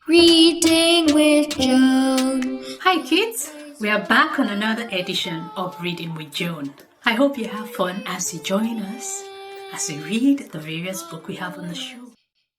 Reading with Joan. Hi kids, we are back on another edition of Reading with Joan. I hope you have fun as you join us as we read the various books we have on the show.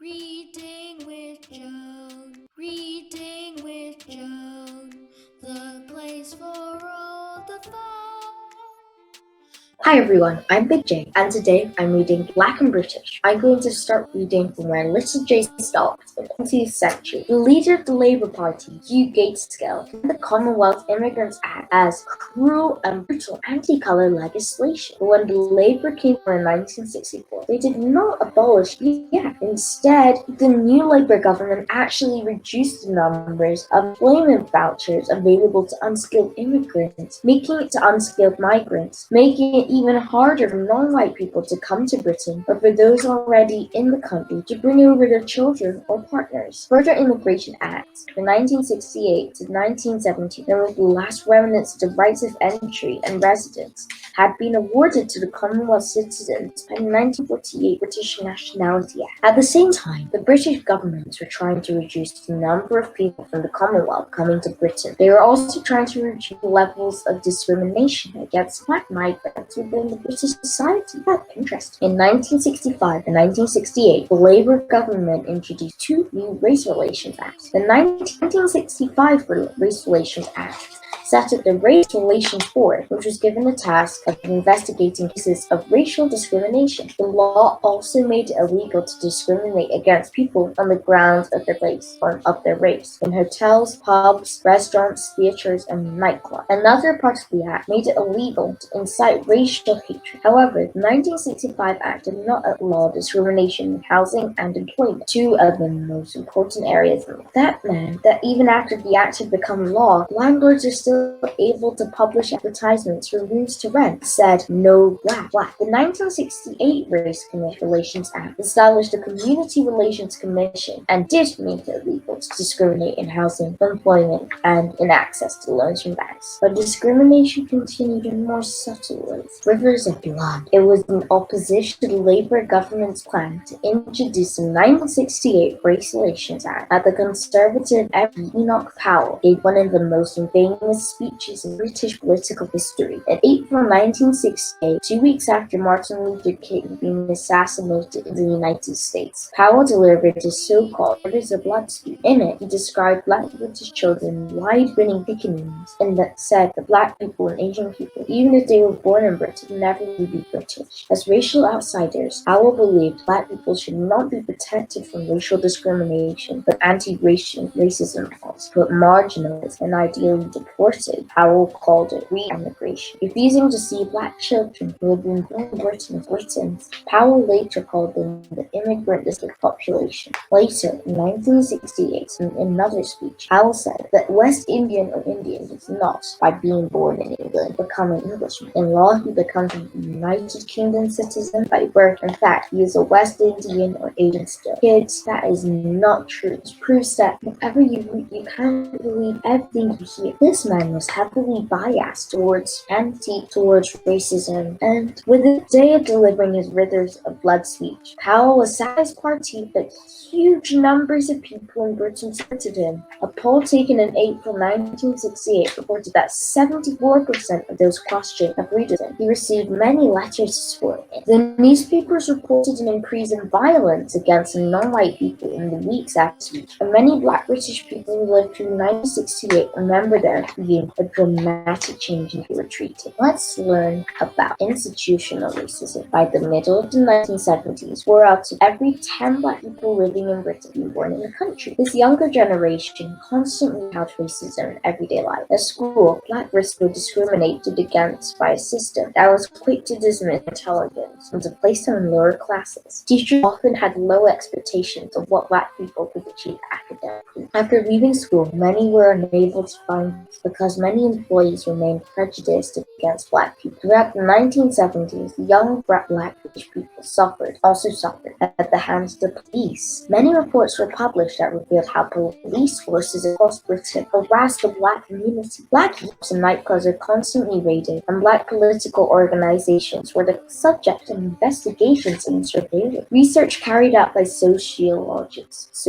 Reading with Joan. Reading with Joan. The place for all the fun. Hi everyone, I'm Big J, and today I'm reading Black and British. I'm going to start reading from where Little J stopped in the 20th century. The leader of the Labour Party, Hugh Gaitskell, in the Commonwealth Immigrants Act as cruel and brutal anti-colour legislation. But when the Labour came for in 1964, they did not abolish the act. Instead, the new Labour government actually reduced the numbers of employment vouchers available to unskilled immigrants, making it to unskilled migrants, making it even harder for non-white people to come to Britain, or for those already in the country to bring over their children or partners. Further Immigration Acts from 1968 to 1970, that was the last remnants of the rights of entry and residence, had been awarded to the Commonwealth citizens by the 1948 British Nationality Act. At the same time, the British governments were trying to reduce the number of people from the Commonwealth coming to Britain. They were also trying to reduce levels of discrimination against black migrants within the British society. That's interesting. In 1965 and 1968, the Labour government introduced two new race relations acts. The 1965 Race Relations Act set up the Race Relations Board, which was given the task of investigating cases of racial discrimination. The law also made it illegal to discriminate against people on the grounds of their race or of their race in hotels, pubs, restaurants, theaters, and nightclubs. Another part of the act made it illegal to incite racial hatred. However, the 1965 Act did not outlaw discrimination in housing and employment, two of the most important areas. That meant that even after the act had become law, landlords are still able to publish advertisements for rooms to rent said no black. The 1968 Race Relations Act established a Community Relations Commission and did make it illegal to discriminate in housing, employment, and in access to loans from banks. But discrimination continued in more subtle ways. Rivers of blood. It was in opposition to the Labour government's plan to introduce the 1968 Race Relations Act that the Conservative MP Enoch Powell gave one of the most famous speeches in British political history. In April 1968, 2 weeks after Martin Luther King had been assassinated in the United States, Powell delivered his so-called Rivers of Blood speech. In it, he described black British children in wide-grinning pickaninnies, and that said that black people and Asian people, even if they were born in Britain, never would be British. As racial outsiders, Powell believed black people should not be protected from racial discrimination, but anti-racism laws, but marginalized and ideally deported. Powell called it re-immigration. Refusing to see black children who had been born in Britain as Britons, Powell later called them the immigrant district population. Later, in 1968, in another speech, Powell said that West Indian or Indian does not, by being born in England, become an Englishman. In law, he becomes a United Kingdom citizen by birth. In fact, he is a West Indian or Asian still. Kids, that is not true. It proves that whatever you read, you can't believe everything you hear. This man was heavily biased towards racism, and with the day of delivering his Rivers of Blood speech, Powell was sad his party, but huge numbers of people in Britain supported him. A poll taken in April 1968 reported that 74% of those questioned agreed with him. He received many letters to support him. The newspapers reported an increase in violence against non-white people in the weeks after his speech, and many black British people who lived through 1968 remember there being a dramatic change in who were treated. Let's learn about institutional racism. By the middle of the 1970s, 4 out of every 10 black people living in Britain were born in the country. This younger generation constantly encountered racism in everyday life. At school, black Brits were discriminated against by a system that was quick to dismiss intelligence and to place them in lower classes. Teachers often had low expectations of what black people could achieve academically. After leaving school, many were unable to find because many employees remained prejudiced against black people. Throughout the 1970s, young black British people also suffered at the hands of the police. Many reports were published that revealed how police forces across Britain harassed the black community. Black clubs and nightclubs are constantly raided, and black political organizations were the subject of investigations and surveillance. Research carried out by sociologists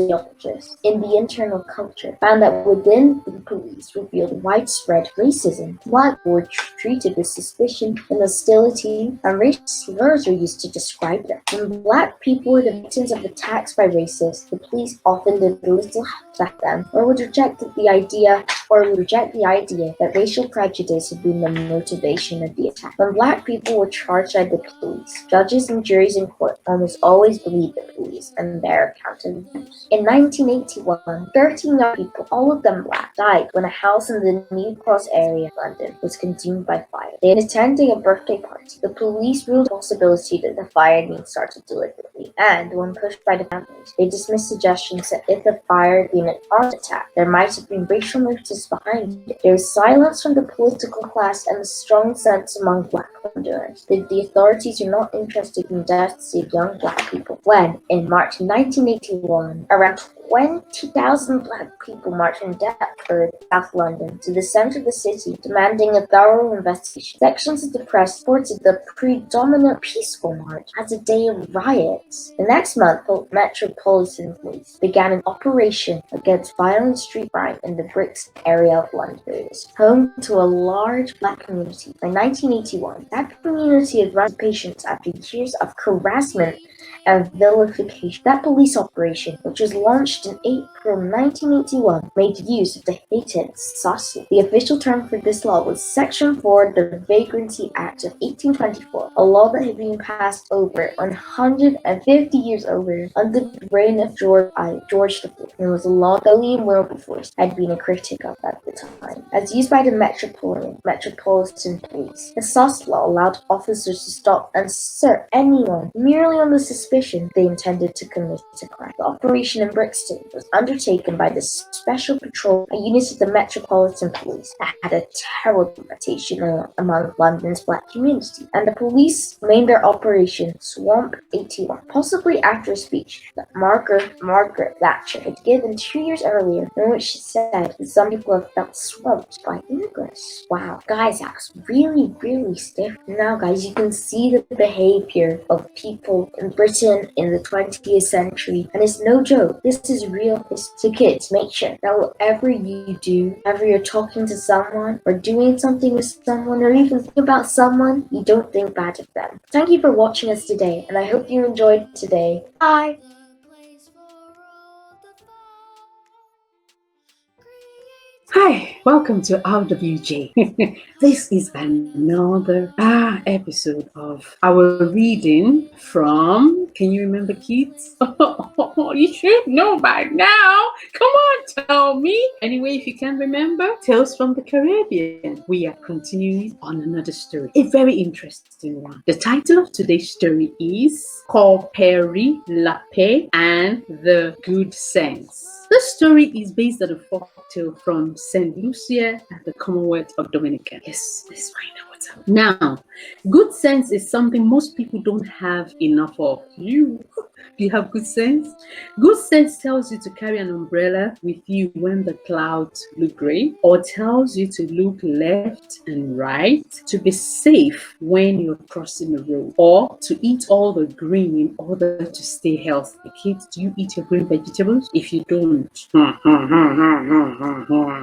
in the internal culture found that within the police revealed widespread racism. Black were treated with suspicion and hostility, and racial slurs were used to describe them. When Black people were the victims of attacks by racists, the police often did little to help them, or would reject the idea that racial prejudice had been the motivation of the attack. When Black people were charged by the police, judges and juries in court almost always believed the police and their account of events. In 1981, 13 young people, all of them Black, died when a house in the New Cross area of London was consumed by fire. They had attended a birthday party. The police ruled the possibility that the fire had been started deliberately, and when pushed by the families, they dismissed suggestions that if the fire had been an armed attack, there might have been racial motives behind it. There was silence from the political class and a strong sense among Black Londoners that the authorities were not interested in deaths of young Black people. When, in March 1981, around 20,000 Black people marched from Deptford, South London, to the centre of the city, demanding a thorough investigation. Sections of the press reported the predominant peaceful march as a day of riots. The next month, the Metropolitan Police began an operation against violent street crime in the Brixton area of London. It was home to a large Black community. By 1981, that community had run patience after years of harassment and vilification. That police operation, which was launched in April 1981, made use of the hated sus law. The official term for this law was Section 4 of the Vagrancy Act of 1824, a law that had been passed over 150 years earlier under the reign of George IV, and was a law that William Wilberforce had been a critic of at the time. As used by the Metropolitan Police, the sus law allowed officers to stop and search anyone merely on the suspicion they intended to commit a crime. The operation in Brixton was undertaken by the Special Patrol, a unit of the Metropolitan Police that had a terrible reputation among London's Black community, and the police named their operation Swamp 81, possibly after a speech that Margaret Thatcher had given 2 years earlier, in which she said that some people have felt swamped by immigrants. Wow, guys, that's really, really stiff. Now, guys, you can see the behavior of people in Britain in the 20th century, and it's no joke. This is real. So kids, make sure that whatever you do, whenever you're talking to someone or doing something with someone or even think about someone, you don't think bad of them. Thank you for watching us today, and I hope you enjoyed today. Bye! Hi, welcome to RWJ. This is another episode of our reading from, can you remember, kids? You should know by now. Come on, tell me. Anyway, if you can remember, Tales from the Caribbean. We are continuing on another story, a very interesting one. The title of today's story is Compere, Lapin, and the Good Sense. This story is based on a folktale from St. Lucia at the Commonwealth of Dominica. Yes, let's find out what's up. Now, good sense is something most people don't have enough of. Do you have good sense? Good sense tells you to carry an umbrella with you when the clouds look gray, or tells you to look left and right to be safe when you're crossing the road, or to eat all the green in order to stay healthy. Kids, do you eat your green vegetables? If you don't,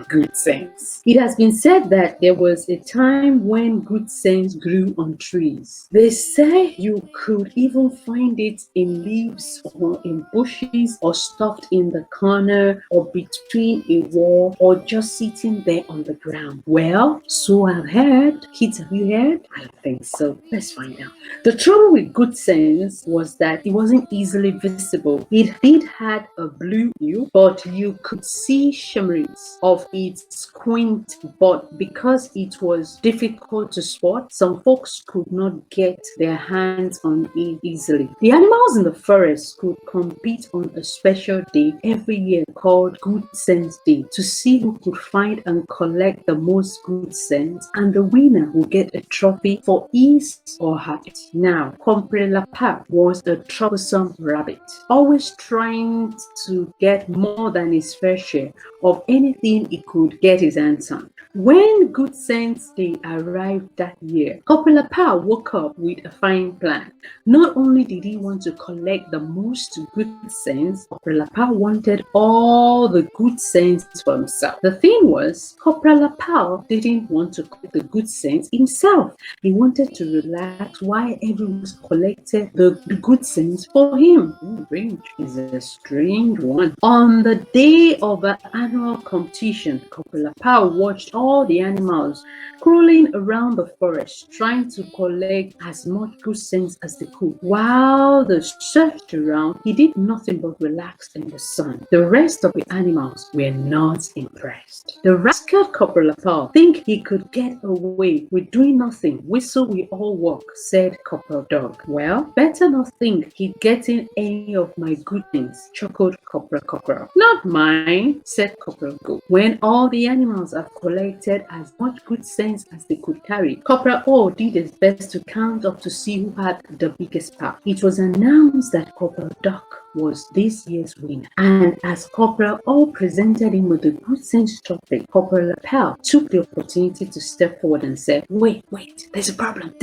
good sense. It has been said that there was a time when good sense grew on trees. They say you could even find it in leaves or in bushes or stuffed in the corner or between a wall or just sitting there on the ground. Well, so I've heard. Kids, have you heard? I think so. Let's find out. The trouble with good sense was that it wasn't easily visible. It did had a blue hue, but you could see shimmerings of its quaint, but because it was difficult to spot, some folks could not get their hands on it easily. The animals in the forest could compete on a special day every year called Good Sense Day to see who could find and collect the most good sense, and the winner will get a trophy for his or her. Now, Compere Lapin was a troublesome rabbit, always trying to get more than his fair share of anything he could get his hands on. When Good Sense Day arrived that year. Corporal Lapin woke up with a fine plan. Not only did he want to collect the most good cents, Corporal Lapin wanted all the good cents for himself. The thing was, Corporal Lapin didn't want to collect the good cents himself. He wanted to relax while everyone collected the good cents for him. Range is a strange one. On the day of the annual competition, Corporal Lapin watched all the animals crawling around the forest, trying to collect as much good sense as they could. While they searched around, he did nothing but relax in the sun. The rest of the animals were not impressed. The rascal Corporal Lapin think he could get away with doing nothing. Whistle we all walk, said Corporal Dog. Well, better not think he'd getting any of my good things, chuckled Corporal Cockerel. Not mine, said Corporal Goat. When all the animals have collected as much good sense as they could carry, Corporal O did his best to count up to see who had the biggest pack. It was announced that Corporal Duck was this year's winner, and as Corporal O presented him with the good sense trophy, Corporal Lapin took the opportunity to step forward and said, wait, there's a problem.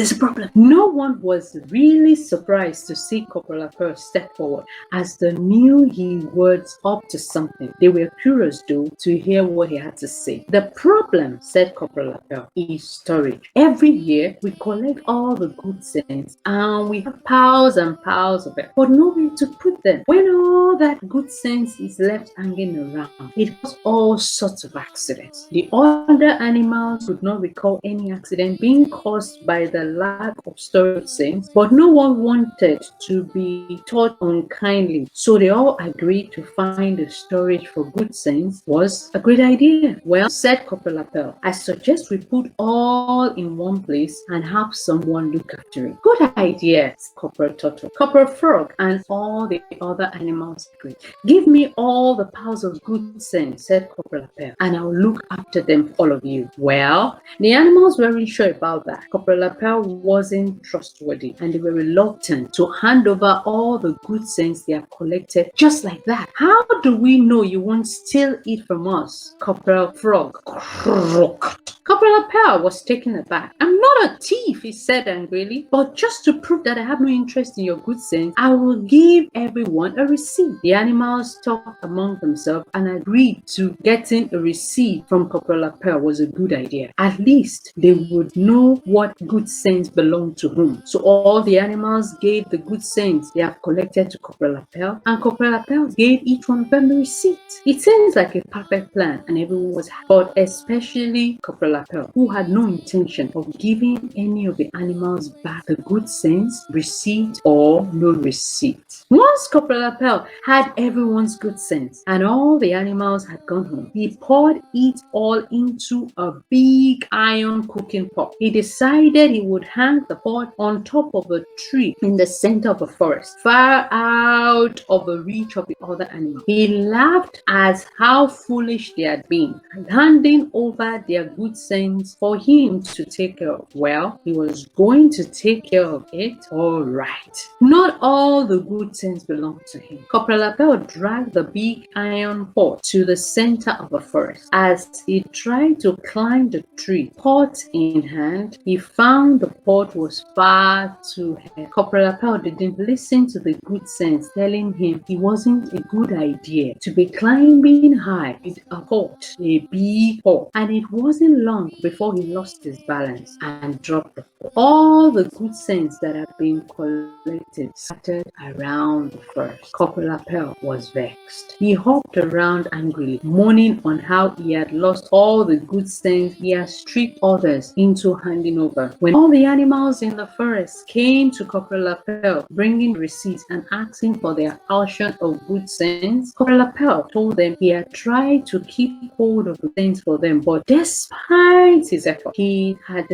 No one was really surprised to see Corporal Lapin step forward, as they knew he was up to something. They were curious though to hear what he had to say. The problem, said Corporal Lapin, is storage. Every year we collect all the good sense and we have piles and piles of it, but nowhere to put them. When all that good sense is left hanging around, it causes all sorts of accidents. The other animals could not recall any accident being caused by the lack of storage sense, but no one wanted to be taught unkindly, so they all agreed to find the storage for good sense was a great idea. Well, said Corporal Lapin, I suggest we put all in one place and have someone look after it. Good idea, Corporal Turtle, Corporal Frog, and all the other animals agreed. Give me all the piles of good sense, said Corporal Lapin, and I'll look after them, all of you. Well, the animals weren't sure about that. Corporal Lapin wasn't trustworthy, and they were reluctant to hand over all the good sense they have collected just like that. How do we know you won't steal it from us? Corporal Frog croaked. Corporal Lapin was taken aback. I'm not a thief, he said angrily, but just to prove that I have no interest in your good sense, I will give everyone a receipt. The animals talked among themselves and agreed to getting a receipt from Corporal Lapin was a good idea. At least they would know what good sense belonged to whom. So all the animals gave the good sense they have collected to Corporal Lapin, and Corporal Lapin gave each one of them the receipt. It seems like a perfect plan, and everyone was happy, but especially Corporal Lapin, who had no intention of giving any of the animals back the good sense, receipt or no receipt. Once Corporal Lapin had everyone's good sense and all the animals had gone home, he poured it all into a big iron cooking pot. He decided he would hang the pot on top of a tree in the center of the forest, far out of the reach of the other animals. He laughed at how foolish they had been, handing over their good sense for him to take care of. Well, he was going to take care of it all right. Not all the good sense belonged to him. Corporal Lapin dragged the big iron pot to the center of the forest. As he tried to climb the tree, pot in hand, he found the pot was far too heavy. Corporal Lapin didn't listen to the good sense telling him it wasn't a good idea to be climbing high with a pot, a big pot, and it wasn't long before he lost his balance and dropped the pot. All the good sense that had been collected scattered around the forest. Corporal Lapin was vexed. He hopped around angrily, moaning on how he had lost all the good sense he had tricked others into handing over. When all the animals in the forest came to Corporal Lapin, bringing receipts and asking for their portion of good sense, Corporal Lapin told them he had tried to keep hold of the things for them, but despite his effort, it has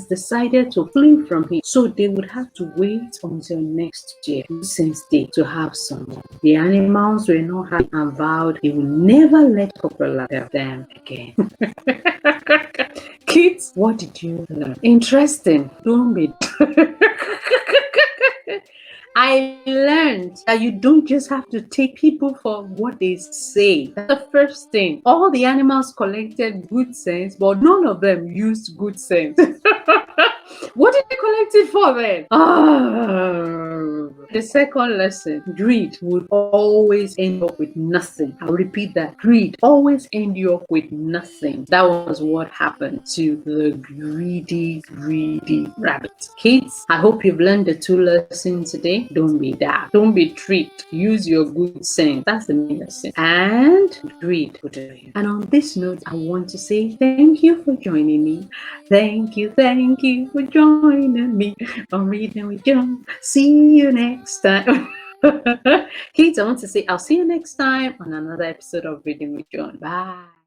decided to flee from him, so they would have to wait until next year, since day, to have some more. The animals were not happy and vowed they would never let Corporal Lapin them again. Kids, what did you learn? Interesting. Don't be I learned that you don't just have to take people for what they say. That's the first thing. All the animals collected good sense, but none of them used good sense. What did they collect it for then? The second lesson, greed would always end up with nothing. I'll repeat that. Greed always end you up with nothing. That was what happened to the greedy rabbit. Kids, I hope you've learned the two lessons today. Don't be that. Don't be tricked. Use your good sense. That's the main lesson. And greed will do you. And on this note, I want to say thank you for joining me. Thank you for joining me on Reading with Joan. See you next time. Kids, I want to say I'll see you next time on another episode of Reading with Joan. Bye.